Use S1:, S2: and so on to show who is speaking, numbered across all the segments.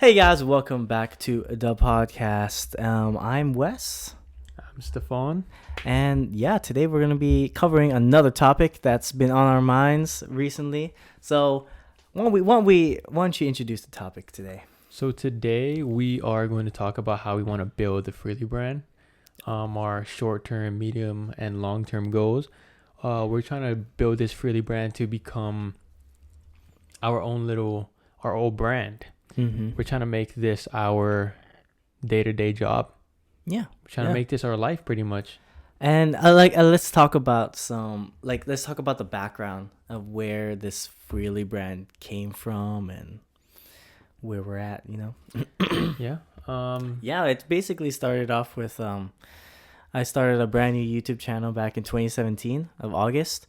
S1: Hey guys, welcome back to the podcast. I'm Wes,
S2: I'm Stefan.
S1: and yeah, today we're gonna be covering another topic that's been on our minds recently. So, why don't you introduce the topic today?
S2: So today we are going to talk about how we want to build the Freely brand, our short-term, medium, and long-term goals. We're trying to build this Freely brand to become our own brand.
S1: Mm-hmm.
S2: We're trying to make this our day-to-day job.
S1: Yeah,
S2: We're trying to make this our life pretty much.
S1: and let's talk about the background of where this Freely brand came from and where we're at.
S2: Yeah.
S1: Yeah, it basically started off with I started a brand new YouTube channel back in 2017 of August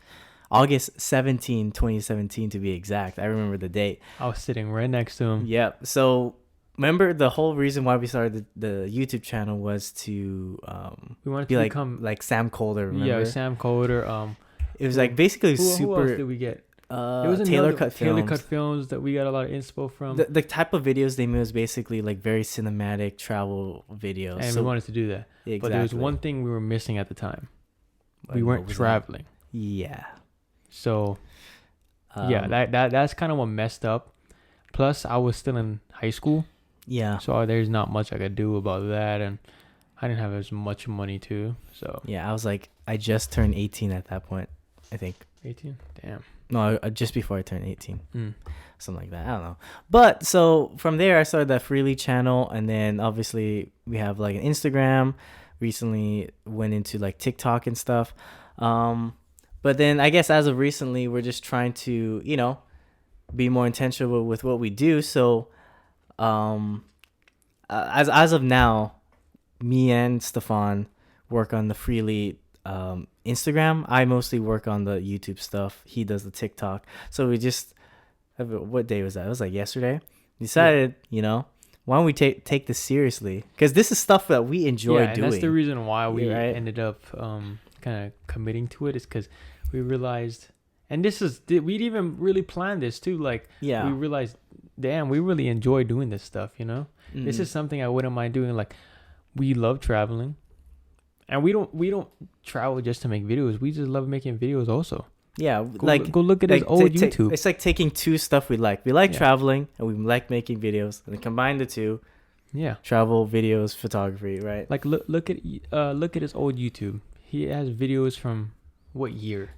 S1: 17, 2017 to be exact. I remember the date.
S2: I was sitting right next to him.
S1: Yep. So remember the whole reason why we started the YouTube channel was to
S2: We wanted
S1: be
S2: to
S1: like
S2: become
S1: Sam Colder. Remember?
S2: Yeah, Sam Coder.
S1: It was like basically
S2: Who else
S1: super.
S2: did we get?
S1: It was Taylor Cut Films.
S2: Taylor Cut Films that we got a lot of inspo from.
S1: The type of videos they made was basically like very cinematic travel videos.
S2: And
S1: so,
S2: we wanted to do that.
S1: exactly.
S2: But there was one thing we were missing at the time. We
S1: What
S2: weren't
S1: was that?
S2: traveling.
S1: Yeah.
S2: So yeah, that's kind of what messed up. Plus, I was still in high school.
S1: Yeah.
S2: So there's not much I could do about that. And I didn't have as much money too. So
S1: Yeah, I just turned 18 at that point, I think.
S2: 18? Damn.
S1: No, just before I turned 18.
S2: Mm.
S1: Something like that. I don't know. But so from there, I started that Freely channel. And then obviously we have like an Instagram. Recently went into like TikTok and stuff. But then I guess as of recently, we're just trying to, be more intentional with what we do. So as of now, me and Stefan work on the Freely Instagram. I mostly work on the YouTube stuff. He does the TikTok. So we just, what day was that? It was like yesterday. Decided, why don't we take this seriously? Because this is stuff that we enjoy doing.
S2: And that's the reason why we
S1: Right?
S2: ended up kind of committing to it, is because we realized, and we didn't even really plan this too. Like,
S1: Yeah.
S2: we realized, damn, we really enjoy doing this stuff. This
S1: Mhm.
S2: is something I wouldn't mind doing. Like, we love traveling, and we don't travel just to make videos. We just love making videos also.
S1: Yeah,
S2: Go look at his old YouTube.
S1: It's like taking two stuff we like. We like
S2: Yeah.
S1: traveling and we like making videos, and then combine the two:
S2: Yeah,
S1: travel, videos, photography. Right?
S2: like look at his old YouTube. He has videos from what year?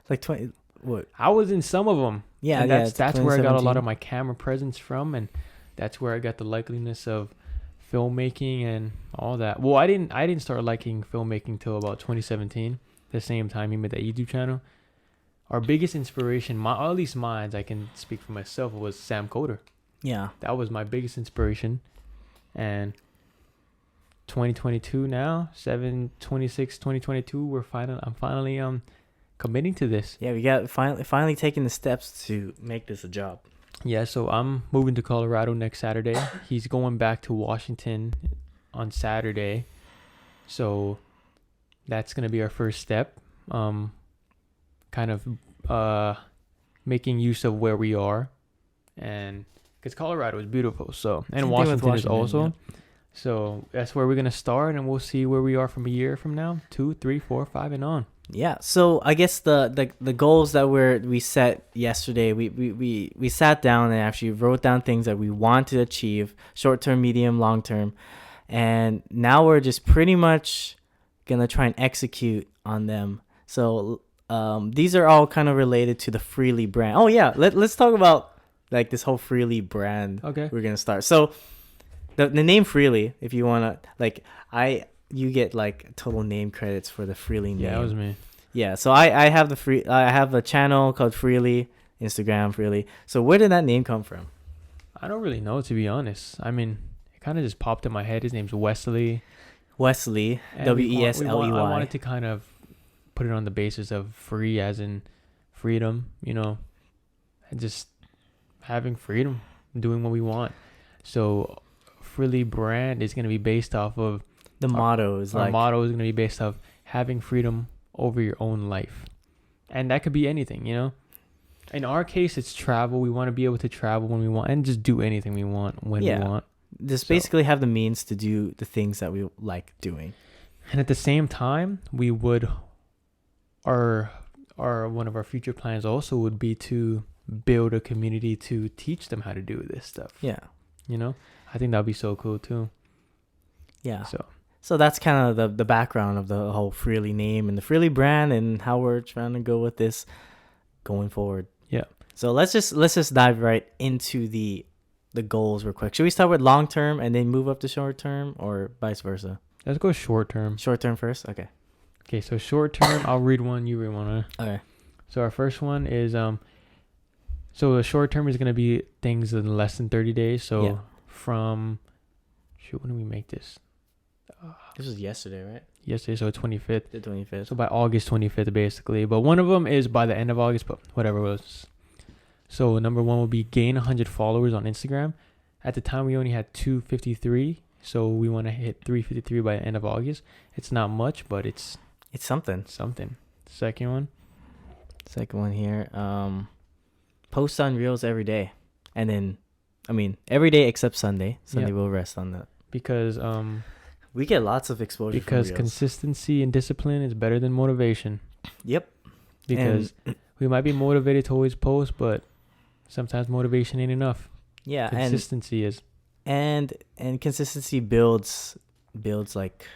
S1: Like 20. What?
S2: I was in some of them.
S1: Yeah,
S2: and
S1: yeah.
S2: that's where I got a lot
S1: 2017.
S2: of my camera presence from, and that's where I got the likeliness of filmmaking and all that. Well, I didn't start liking filmmaking till about 2017. The same time he made that YouTube channel. Our biggest inspiration, at least mine, I can speak for myself, was Sam Coder.
S1: Yeah.
S2: That was my biggest inspiration. And 2022 now, 2022, I'm finally committing to this.
S1: Yeah, we got finally taking the steps to make this a job.
S2: Yeah, so I'm moving to Colorado next Saturday. He's going back to Washington on Saturday. So that's going to be our first step. Kind of making use of where we are. And because Colorado is beautiful. So, and
S1: Same thing with
S2: Washington is also.
S1: yeah.
S2: So that's where we're going to start, and we'll see where we are from a year from now, 2, 3, 4, 5, and on.
S1: Yeah, so I guess the goals that we set yesterday, we sat down and actually wrote down things that we want to achieve, short term, medium, long term, and now we're just pretty much gonna try and execute on them. So these are all kind of related to the Freely brand. Oh yeah, let's talk about like this whole Freely brand.
S2: Okay.
S1: We're gonna start. So the name Freely, if you wanna you get like total name credits for the Freely name.
S2: Yeah, that was me.
S1: Yeah, so I have a channel called Freely, Instagram Freely. So where did that name come from?
S2: I don't really know, to be honest. I mean, it kind of just popped in my head. His name's Wesley.
S1: Wesley,
S2: And
S1: Wesley.
S2: I wanted to kind of put it on the basis of free, as in freedom, and just having freedom, doing what we want. So Freely brand is going to be based off of
S1: The motto is
S2: our
S1: like
S2: motto is going to be based off having freedom over your own life. And that could be anything, In our case, it's travel. We want to be able to travel when we want and just do anything we want when we want.
S1: just
S2: So-
S1: basically have the means to do the things that we like doing.
S2: And at the same time, we would our one of our future plans also would be to build a community to teach them how to do this stuff.
S1: Yeah.
S2: You know, I think that'd be so cool too.
S1: Yeah.
S2: So
S1: So that's kind of the background of the whole Freely name and the Freely brand and how we're trying to go with this going forward.
S2: Yeah.
S1: So let's just dive right into the goals real quick. Should we start with long term and then move up to short term, or vice versa?
S2: let's go short term.
S1: Short term first. Okay.
S2: Okay, so short term, I'll read one, you read one.
S1: Okay.
S2: So our first one is so the short term is gonna be things in less than 30 days. So
S1: Yeah.
S2: from when did we make this?
S1: This was yesterday, right?
S2: Yesterday, so 25th.
S1: The 25th.
S2: So by August 25th, basically. But one of them is by the end of August, but whatever it was. So number one will be gain 100 followers on Instagram. At the time, we only had 253. So we want to hit 353 by the end of August. It's not much, but it's
S1: something.
S2: something. Second one.
S1: Second one here. Post on Reels every day. And then, every day except Sunday. Sunday
S2: Yeah.
S1: we'll rest on that.
S2: Because
S1: We get lots of exposure from Reels.
S2: consistency and discipline is better than motivation.
S1: Yep.
S2: Because we might be motivated to always post, but sometimes motivation ain't enough.
S1: Yeah,
S2: Consistency is.
S1: and consistency builds like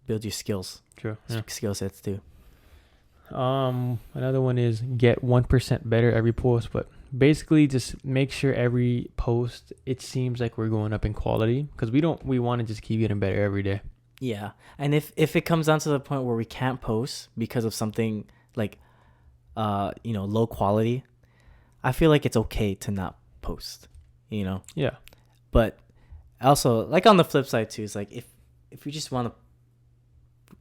S1: builds your skills.
S2: True. Yeah.
S1: Skill sets too.
S2: Another one is get 1% better every post, but basically just make sure every post it seems like we're going up in quality, because we want to just keep getting better every day.
S1: Yeah. And if it comes down to the point where we can't post because of something like low quality, I feel like it's okay to not post,
S2: Yeah.
S1: But also, like, on the flip side too, it's like if we just want to,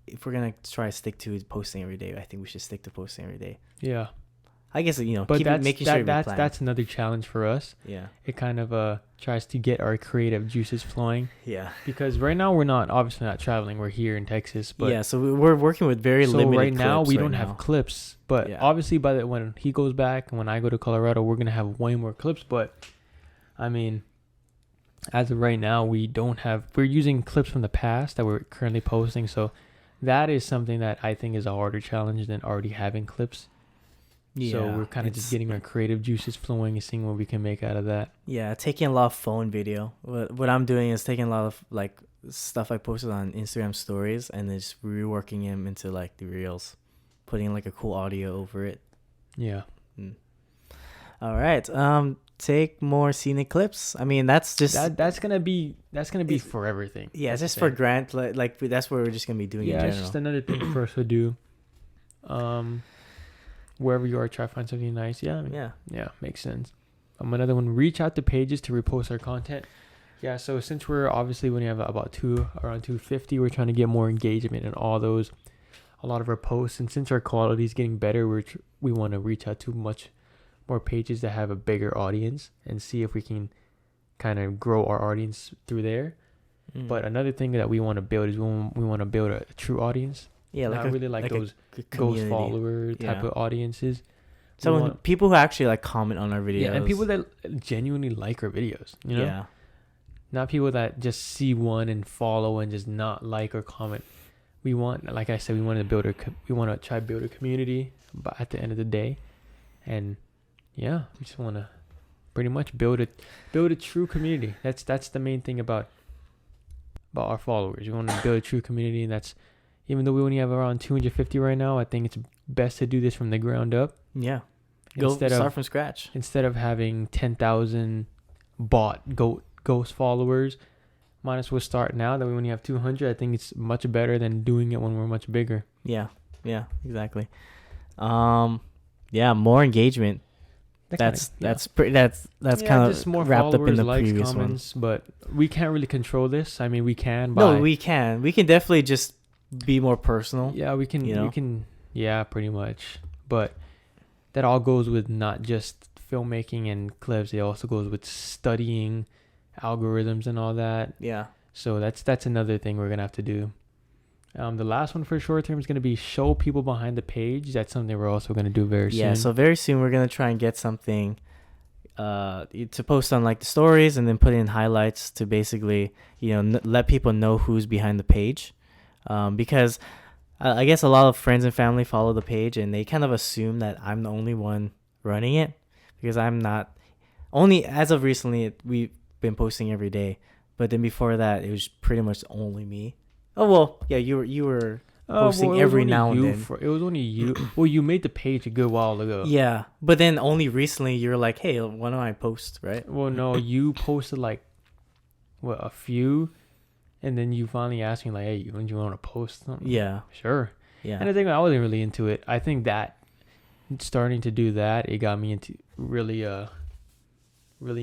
S1: if we're gonna try to stick to posting every day, I think we should stick to posting every day.
S2: Yeah.
S1: I guess
S2: But
S1: keep making sure
S2: that's another challenge for us.
S1: Yeah.
S2: It kind of tries to get our creative juices flowing,
S1: Yeah.
S2: because right now we're obviously not traveling. We're here in Texas, but
S1: yeah. So we're working with very limited.
S2: right now
S1: clips
S2: we
S1: right
S2: don't
S1: now.
S2: have clips. But
S1: Yeah.
S2: obviously when he goes back and when I go to Colorado, we're gonna have way more clips. But as of right now, we're using clips from the past that we're currently posting. So that is something that I think is a harder challenge than already having clips. So we're kind of just getting our creative juices flowing and seeing what we can make out of that.
S1: Yeah, taking a lot of phone video. What I'm doing is taking a lot of like stuff I posted on Instagram stories and then just reworking them into like the reels, putting like a cool audio over it.
S2: Yeah.
S1: All right. Take more scenic clips. That's just
S2: That's gonna be for everything.
S1: yeah, it's just for Grant. Like that's what we're just gonna be doing in
S2: Yeah,
S1: general.
S2: it's just another thing for us to do. Wherever you are, try to find something nice. Yeah. Yeah, makes sense. Another one, reach out to pages to repost our content. Yeah, so since we're obviously when you have around 250, we're trying to get more engagement in all those, a lot of our posts. And since our quality is getting better, we want to reach out to much more pages that have a bigger audience and see if we can kind of grow our audience through there. But another thing that we want to build is we want to build a true audience.
S1: Yeah,
S2: Not really like those ghost
S1: community.
S2: follower type of audiences.
S1: So people who actually like comment on our videos.
S2: Yeah, and people that genuinely like our videos,
S1: Yeah.
S2: Not people that just see one and follow and just not like or comment. We want, like I said, we want to try to build a community, but at the end of the day, and yeah, we just want to pretty much build a true community. That's the main thing about our followers. We want to build a true community, and that's, even though we only have around 250 right now, I think it's best to do this from the ground up.
S1: Yeah.
S2: Start
S1: from scratch.
S2: Instead of having 10,000 ghost followers, might as well start now that we only have 200. I think it's much better than doing it when we're much bigger.
S1: Yeah, exactly. More engagement. That's kind of
S2: just more
S1: wrapped up in the
S2: likes,
S1: previous
S2: comments, but we can't really control this. We can.
S1: No, we can. We can definitely just be more personal.
S2: Yeah, we can. We can. Yeah, pretty much. But that all goes with not just filmmaking and clips. It also goes with studying algorithms and all that.
S1: Yeah.
S2: So that's another thing we're gonna have to do. The last one for short term is gonna be show people behind the page. That's something we're also gonna do very soon.
S1: Yeah. So very soon we're gonna try and get something to post on like the stories and then put in highlights to basically let people know who's behind the page, because I guess a lot of friends and family follow the page and they kind of assume that I'm the only one running it, because I'm not. Only as of recently we've been posting every day, but then before that it was pretty much only me. Oh well, yeah, you were posting every now and then.
S2: It was only you. Well, you made the page a good while ago.
S1: Yeah, but then only recently you're like, hey, why don't I post, right?
S2: Well, no, you posted like a few, and then you finally asked me like, hey, when do you want to post something?
S1: Yeah,
S2: sure.
S1: yeah.
S2: And I think I wasn't really into it. I think that starting to do that, it got me into really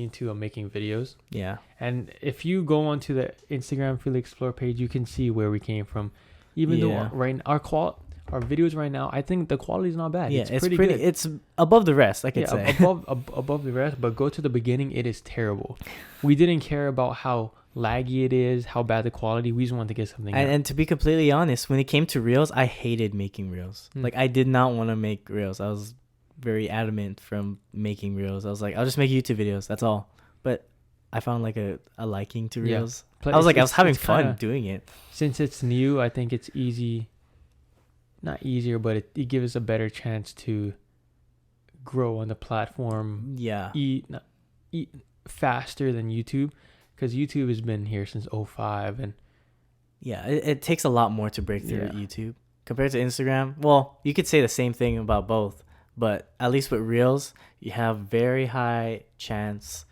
S2: into making videos.
S1: Yeah.
S2: And if you go onto the Instagram Freely Explore page, you can see where we came from. Even though our videos right now, I think the quality is not bad.
S1: Yeah,
S2: it's pretty good.
S1: It's above the rest, I could say.
S2: above the rest. But go to the beginning, it is terrible. We didn't care about how laggy it is, how bad the quality. We just wanted to get something.
S1: And to be completely honest, when it came to reels, I hated making reels. Like I did not want to make reels. I was very adamant from making reels. I was like, I'll just make YouTube videos. That's all. But I found like a liking to reels. I was having fun doing it.
S2: Since it's new, I think it's easy. Not easier, but it gives us a better chance to grow on the platform.
S1: Yeah.
S2: Eat faster than YouTube, because YouTube has been here since 2005, and
S1: yeah, it takes a lot more to break through YouTube compared to Instagram. Well, you could say the same thing about both, but at least with reels, you have very high chance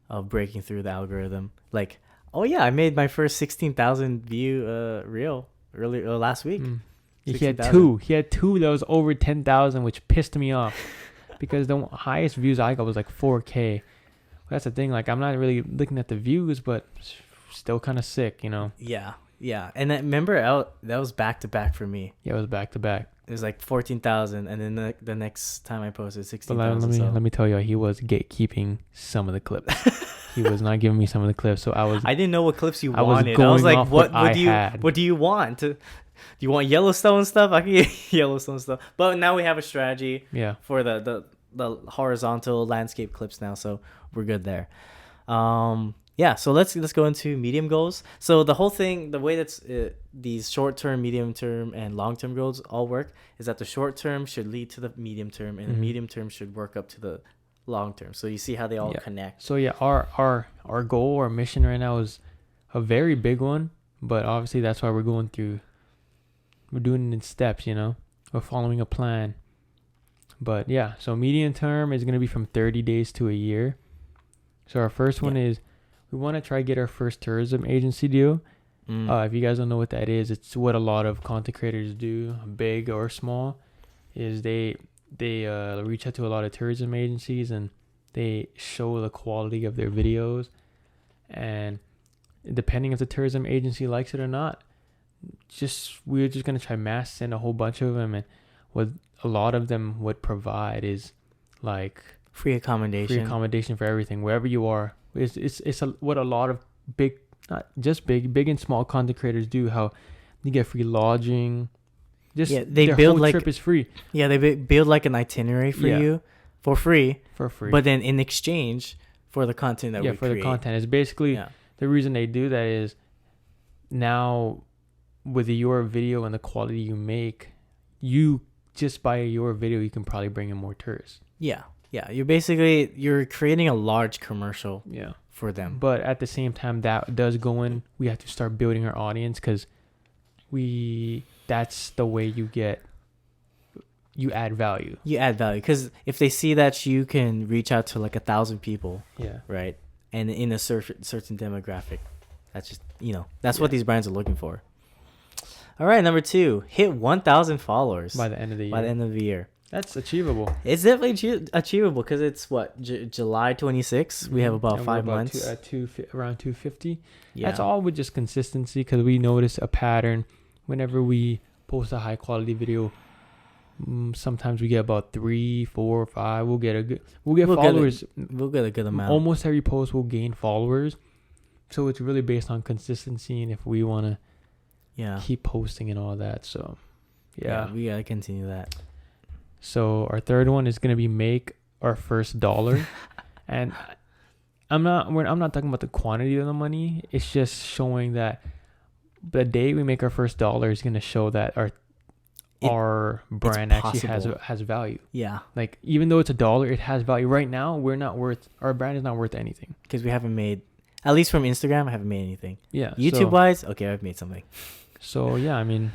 S1: of breaking through the algorithm. Like, oh yeah, I made my first 16,000 view reel last week.
S2: He had two that was over 10,000, which pissed me off because the highest views I got was like 4K. That's the thing. Like, I'm not really looking at the views, but still kind of sick,
S1: Yeah. And remember, that was back to back for me.
S2: Yeah, it was back to back.
S1: It was like 14,000, and then the next time I posted 16,000.
S2: Let me tell you, he was gatekeeping some of the clips. He was not giving me some of the clips, so I didn't
S1: know what clips you wanted. I was like, what do you want? Do you want Yellowstone stuff? I can get Yellowstone stuff. But now we have a strategy for the horizontal landscape clips now, so we're good there. So let's go into medium goals. So the whole thing, the way that's these short-term, medium-term, and long-term goals all work is that the short-term should lead to the medium-term, and the medium-term should work up to the long-term. So you see how they all connect.
S2: So our goal, our mission right now is a very big one, but obviously that's why we're doing it in steps. We're following a plan. But yeah, so medium-term is going to be from 30 days to a year. So our first one is, we want to try to get our first tourism agency deal. If you guys don't know what that is, it's what a lot of content creators do, big or small, is they reach out to a lot of tourism agencies and they show the quality of their videos. And depending if the tourism agency likes it or not, we're just going to try mass send a whole bunch of them. And what a lot of them would provide is like
S1: free accommodation
S2: for everything, wherever you are. It's what a lot of big, not just big and small content creators do. How you get free lodging, their whole trip is free.
S1: Yeah, they build like an itinerary for you for free. But then in exchange for the content that we create.
S2: The content is basically the reason they do that is now with your video and the quality you make, you just by your video you can probably bring in more tourists.
S1: Yeah, you're creating a large commercial for them.
S2: But at the same time, that does go in. We have to start building our audience because that's the way you add value. You add value
S1: because if they see that you can reach out to like 1,000 people, right, and in a certain demographic, that's just that's what these brands are looking for. All right, number 2, hit 1,000 followers
S2: by the end of the year. That's achievable.
S1: It's definitely achievable because it's July 26th. We have about 5 months.
S2: Around 250. Yeah. That's all with just consistency because we notice a pattern. Whenever we post a high quality video, sometimes we get about 3, 4, 5. We'll get followers.
S1: We'll get a good amount.
S2: Almost every post will gain followers. So it's really based on consistency and if we want to keep posting and all that. So yeah,
S1: we got to continue that.
S2: So our third one is going to be make our first dollar. And I'm not talking about the quantity of the money. It's just showing that the day we make our first dollar is going to show that our brand actually has value.
S1: Yeah.
S2: Like, even though it's $1, it has value. Right now, our brand is not worth anything.
S1: Because we haven't made, at least from Instagram, I haven't made anything.
S2: Yeah.
S1: YouTube-wise, okay, I've made something.
S2: So, yeah, I mean,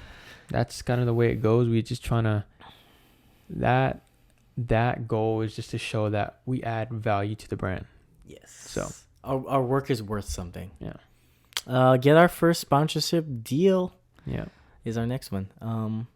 S2: that's kind of the way it goes. We're just trying to, that goal is just to show that we add value to the brand.
S1: Yes.
S2: So
S1: our work is worth something.
S2: Yeah.
S1: Get our first sponsorship deal.
S2: Yeah.
S1: Is our next one.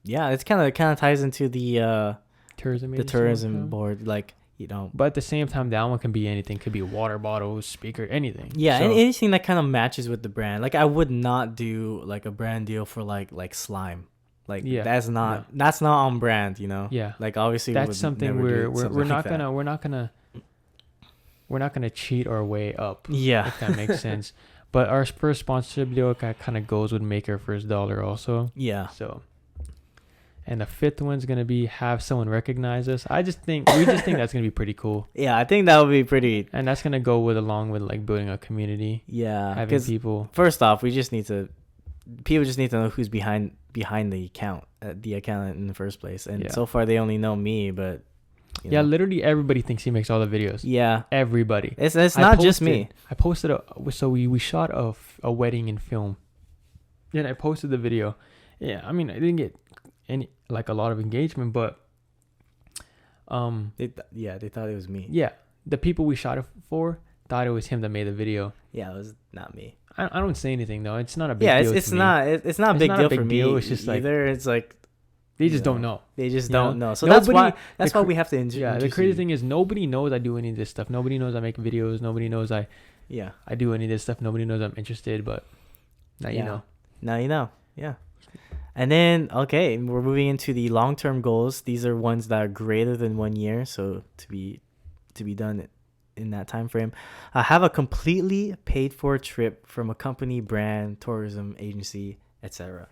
S1: Yeah, it's kind of ties into the tourism board, like, you know.
S2: But at the same time, that one can be anything. Could be water bottles, speaker, anything.
S1: Yeah, and anything that kind of matches with the brand. Like, I would not do like a brand deal for like slime. Like, that's not on brand, you know.
S2: Yeah.
S1: Like, obviously
S2: that's something we're not gonna cheat our way up.
S1: Yeah.
S2: If that makes sense. But our first sponsorship deal kind of goes with make our first dollar also.
S1: Yeah.
S2: So, and the fifth one's gonna be have someone recognize us. We just think that's gonna be pretty cool.
S1: Yeah, I think that would be pretty.
S2: And that's gonna go along with like building a community.
S1: Yeah.
S2: Having people.
S1: First off, people just need to know who's behind the account in the first place. And so far they only know me, but.
S2: Yeah, literally everybody thinks he makes all the videos.
S1: Yeah,
S2: everybody.
S1: It's not just me.
S2: I posted we shot a wedding in film. Then I posted the video. Yeah, I mean, I didn't get a lot of engagement, but
S1: they thought it was me.
S2: Yeah, the people we shot it for thought it was him that made the video.
S1: Yeah, it was not me.
S2: I don't say anything though. It's not a big deal.
S1: It's not a big deal for me.
S2: It's just
S1: either. It's like.
S2: They just don't know.
S1: They just don't know. So that's why we have to introduce.
S2: Yeah, the crazy thing is nobody knows I do any of this stuff. Nobody knows I make videos. Nobody knows I do any of this stuff. Nobody knows I'm interested, but now you know.
S1: Now you know. Yeah. And then, okay, we're moving into the long-term goals. These are ones that are greater than 1 year, so to be done in that time frame. Have a completely paid-for trip from a company, brand, tourism agency, etc.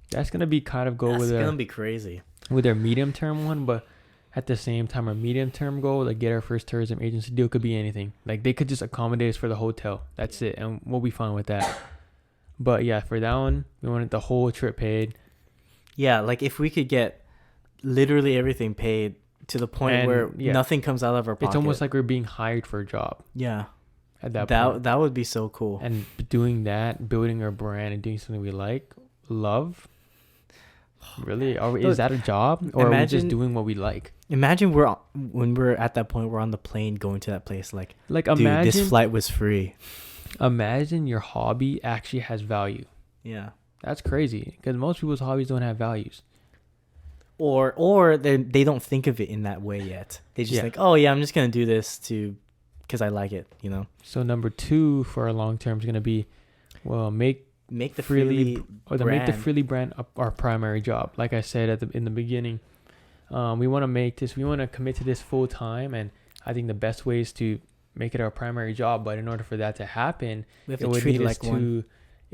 S2: That's gonna be kind of
S1: That's gonna be crazy
S2: with their medium term one, but at the same time, our medium term goal, like get our first tourism agency deal, could be anything. Like they could just accommodate us for the hotel. That's it, and we'll be fine with that. But yeah, for that one, we wanted the whole trip paid.
S1: Yeah, like if we could get literally everything paid to the point where nothing comes out of our pocket.
S2: It's almost like we're being hired for a job.
S1: Yeah.
S2: At that point.
S1: That would be so cool.
S2: And doing that, building our brand and doing something we love. Really? Is that a job? Or are we just doing what we like?
S1: Imagine when we're at that point, we're on the plane going to that place. Like imagine, dude, this flight was free.
S2: Imagine your hobby actually has value.
S1: Yeah.
S2: That's crazy. Because most people's hobbies don't have values.
S1: Or they don't think of it in that way yet. They just think, oh yeah, I'm just going to do this because I like it, you know?
S2: So number 2 for our long term is going to be, make the Freely brand our primary job. Like I said in the beginning, we want to commit to this full time, and I think the best way is to make it our primary job. But in order for that to happen, it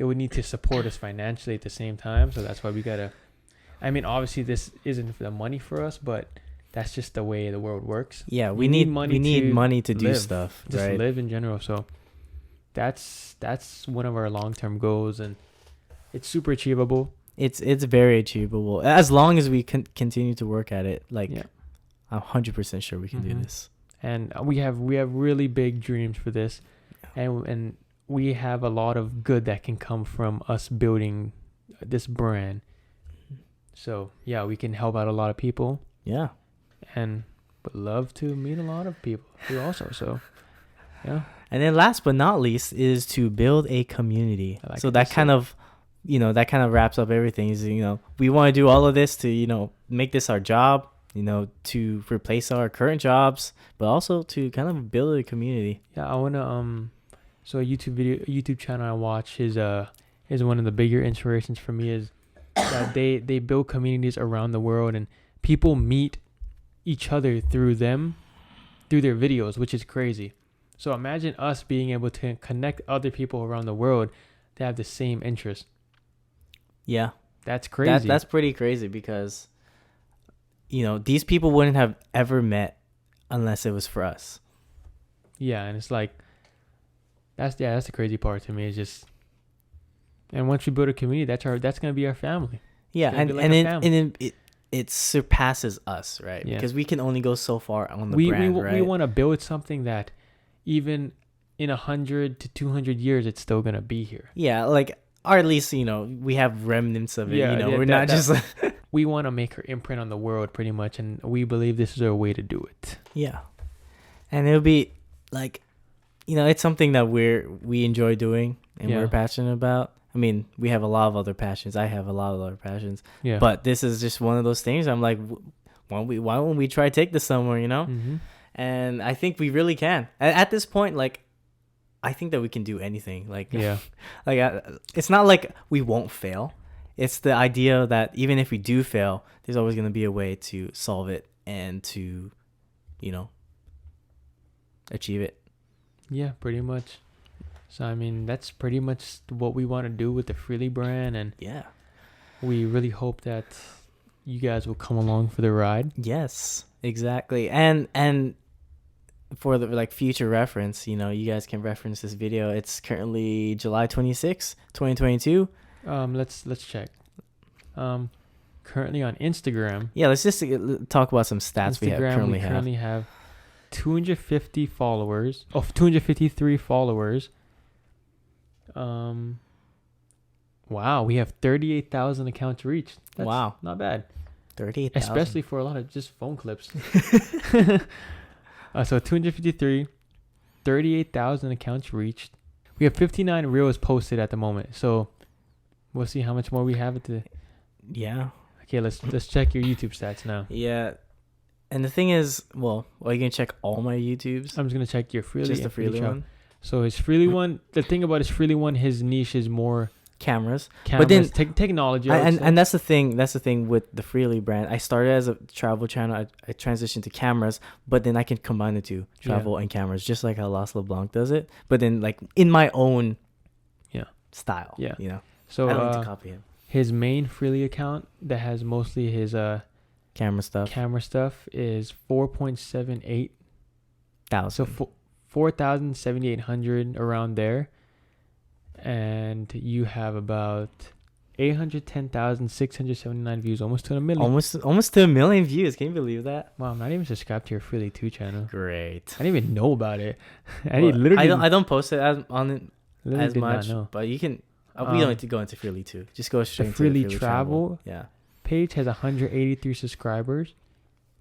S2: would need to support us financially at the same time. So that's why we gotta. I mean, obviously this isn't the money for us, but that's just the way the world works.
S1: Yeah, we need money to do stuff,
S2: just
S1: right?
S2: live in general. So. That's one of our long-term goals, and it's super achievable.
S1: It's very achievable as long as we continue to work at it. Like, I'm 100% sure we can do this.
S2: And we have really big dreams for this, and we have a lot of good that can come from us building this brand. So yeah, we can help out a lot of people. Yeah, and would love to meet a lot of people too also. So yeah.
S1: And then last but not least is to build a community. So that kind of wraps up everything. Is, we want to do all of this to, make this our job, to replace our current jobs, but also to kind of build a community.
S2: Yeah, I want to, so a YouTube channel I watch is one of the bigger inspirations for me is that they build communities around the world, and people meet each other through their videos, which is crazy. So imagine us being able to connect other people around the world that have the same interest.
S1: Yeah.
S2: That's crazy.
S1: That's pretty crazy because, these people wouldn't have ever met unless it was for us.
S2: Yeah, and it's like that's the crazy part to me. Is just, and once we build a community, that's gonna be our family.
S1: Yeah,
S2: It's gonna
S1: and
S2: be like
S1: and
S2: a
S1: it,
S2: family.
S1: and it surpasses us, right?
S2: Yeah.
S1: Because we can only go so far on the
S2: we
S1: brand,
S2: we
S1: right?
S2: want to build something that even in 100 to 200 years, it's still gonna be here.
S1: Yeah, like, or at least, you know, we have remnants of it.
S2: Yeah,
S1: You know,
S2: yeah,
S1: we're
S2: that-
S1: not just
S2: We want to make our imprint on the world, pretty much, and we believe this is our way to do it.
S1: yeah. And it'll be like, you know, it's something that we enjoy doing and
S2: Yeah.
S1: we're passionate about. I mean, we have a lot of other passions. I have a lot of other passions,
S2: Yeah.
S1: but this is just one of those things. I'm like, why won't we try to take this somewhere? You know,
S2: Mm-hmm.
S1: and I think we really can. At this point, like, I think that we can do anything. Like,
S2: Yeah.
S1: like it's not like we won't fail. It's the idea that even if we do fail, there's always going to be a way to solve it and to, you know, achieve it.
S2: Yeah, pretty much. So I mean, that's pretty much what we want to do with the Freely brand, and
S1: Yeah.
S2: we really hope that you guys will come along for the ride.
S1: Yes, exactly. And for the like future reference, you know, you guys can reference this video. It's currently July 26th, 2022.
S2: Let's check. Currently on Instagram.
S1: Yeah, let's just talk about some stats we currently
S2: have 250 followers. 253 followers. Wow, we have 38,000 accounts reached. That's
S1: Wow.
S2: not bad.
S1: 38,000.
S2: Especially for a lot of just phone clips. So 253, 38,000 accounts reached. We have 59 reels posted at the moment. So we'll see how much more we have to.
S1: Yeah.
S2: Okay, let's check your YouTube stats now.
S1: Yeah. And the thing is, well, are you going to check all my YouTubes?
S2: I'm just going to check your Freely.
S1: Just the
S2: and Freely
S1: Freely one?
S2: So his Freely one, the thing about his Freely one, his niche is more
S1: Cameras.
S2: cameras,
S1: But then
S2: technology.
S1: and that's the thing with the Freely brand. I started as a travel channel. I transitioned to cameras, but then I can combine the two, travel and cameras, just like how Las LeBlanc does it. But then like in my own style.
S2: Yeah.
S1: You know.
S2: So
S1: I don't need to copy him.
S2: his main Freely account that has mostly his
S1: Camera stuff.
S2: is 4.78.
S1: Thousand.
S2: So 4,700 around there. And you have about 810,679 views, almost to a million.
S1: Almost to a million views. Can you believe that?
S2: Wow, I'm not even subscribed to your Freely 2 channel.
S1: Great.
S2: I didn't even know about it.
S1: I don't post it on it as much, but you can. We don't need to go into Freely 2. Just go straight into
S2: Freely
S1: Freely
S2: Travel.
S1: Yeah.
S2: Page has 183 subscribers.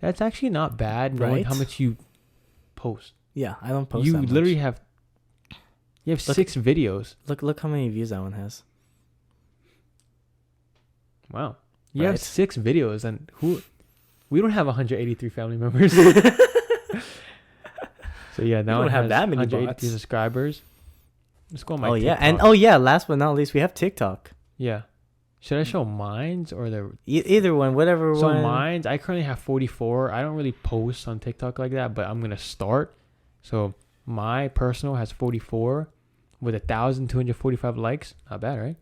S2: That's actually not bad, knowing
S1: Right?
S2: how much you post.
S1: Yeah, I don't post
S2: You
S1: that much.
S2: literally have 6 videos.
S1: Look how many views that one has.
S2: Wow. You have
S1: Right.
S2: 6 videos, and we don't have 183 family members. So yeah, now
S1: don't
S2: it
S1: have
S2: has
S1: that many
S2: 183
S1: bots.
S2: subscribers. Let's go on my
S1: Yeah,
S2: TikTok.
S1: and last but not least, we have TikTok.
S2: Yeah. Should I show mines or the
S1: Either one, whatever
S2: So
S1: one.
S2: mines, I currently have 44. I don't really post on TikTok like that, but I'm gonna start. So my personal has 44 with 1,245 likes. Not bad, right?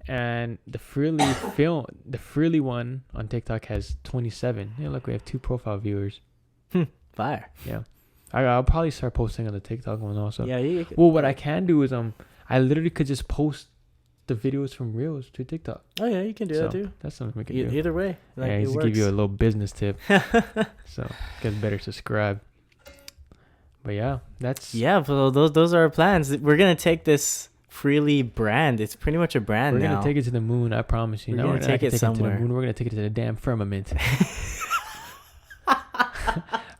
S2: And the Freely one on TikTok has 27. Yeah, look, we have 2 profile viewers.
S1: Fire.
S2: Yeah, I'll probably start posting on the TikTok one also.
S1: Yeah.
S2: Well, what I can do is I literally could just post the videos from Reels to TikTok.
S1: Oh yeah, you can do that too.
S2: That's something we can do.
S1: Either way, like,
S2: Yeah,
S1: it
S2: just give you a
S1: works.
S2: little business tip. So get better subscribe. But yeah, that's
S1: Yeah, so those are our plans. We're gonna take this Freely brand. It's pretty much a brand
S2: we're
S1: now.
S2: gonna take it to the moon. I promise you.
S1: We're
S2: No,
S1: gonna
S2: not
S1: take it
S2: to
S1: somewhere.
S2: the moon. We're gonna take it to the damn firmament.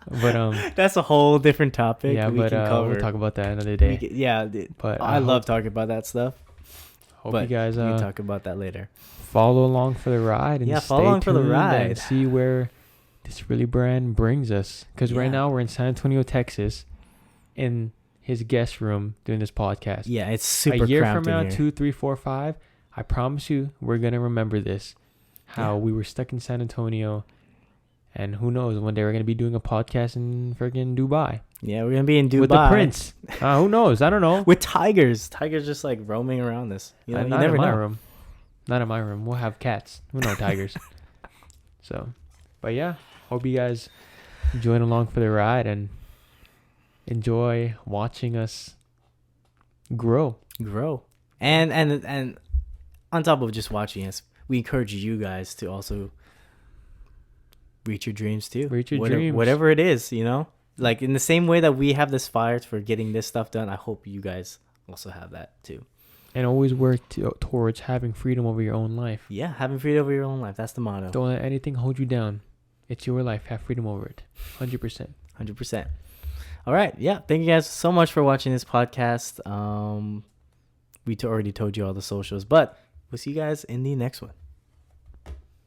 S2: But
S1: That's a whole different topic.
S2: yeah,
S1: we
S2: but
S1: can cover.
S2: we'll talk about that another day. But
S1: I love talking about that stuff.
S2: hope
S1: but
S2: you guys
S1: we can talk about that later.
S2: follow along for the ride and
S1: Follow
S2: stay
S1: along for the
S2: tuned
S1: ride.
S2: and see where this Freely brand brings us. Because right
S1: Yeah.
S2: now we're in San Antonio, Texas, in his guest room doing this podcast.
S1: Yeah, it's super
S2: A year
S1: cramped
S2: from now,
S1: in here.
S2: 2, 3, 4, 5, I promise you, we're gonna remember this. How
S1: Yeah.
S2: we were stuck in San Antonio, and who knows, one day we're gonna be doing a podcast in freaking Dubai
S1: Yeah, we're gonna be in Dubai
S2: with the prince. Who knows? I don't know.
S1: with tigers. Tigers just like roaming around this. You know, you
S2: Not
S1: never
S2: in my
S1: know.
S2: room. Not in my room. We'll have cats. We're no tigers. So, but yeah, hope you guys join along for the ride, and enjoy watching us grow.
S1: And on top of just watching us, we encourage you guys to also reach your dreams too.
S2: Reach your dreams.
S1: Whatever it is, you know? Like in the same way that we have this fire for getting this stuff done, I hope you guys also have that too.
S2: And always work towards having freedom over your own life.
S1: Yeah, having freedom over your own life. That's the motto.
S2: Don't let anything hold you down. It's your life. Have freedom over it. 100%.
S1: 100%. All right. Yeah. Thank you guys so much for watching this podcast. We already told you all the socials, but we'll see you guys in the next one.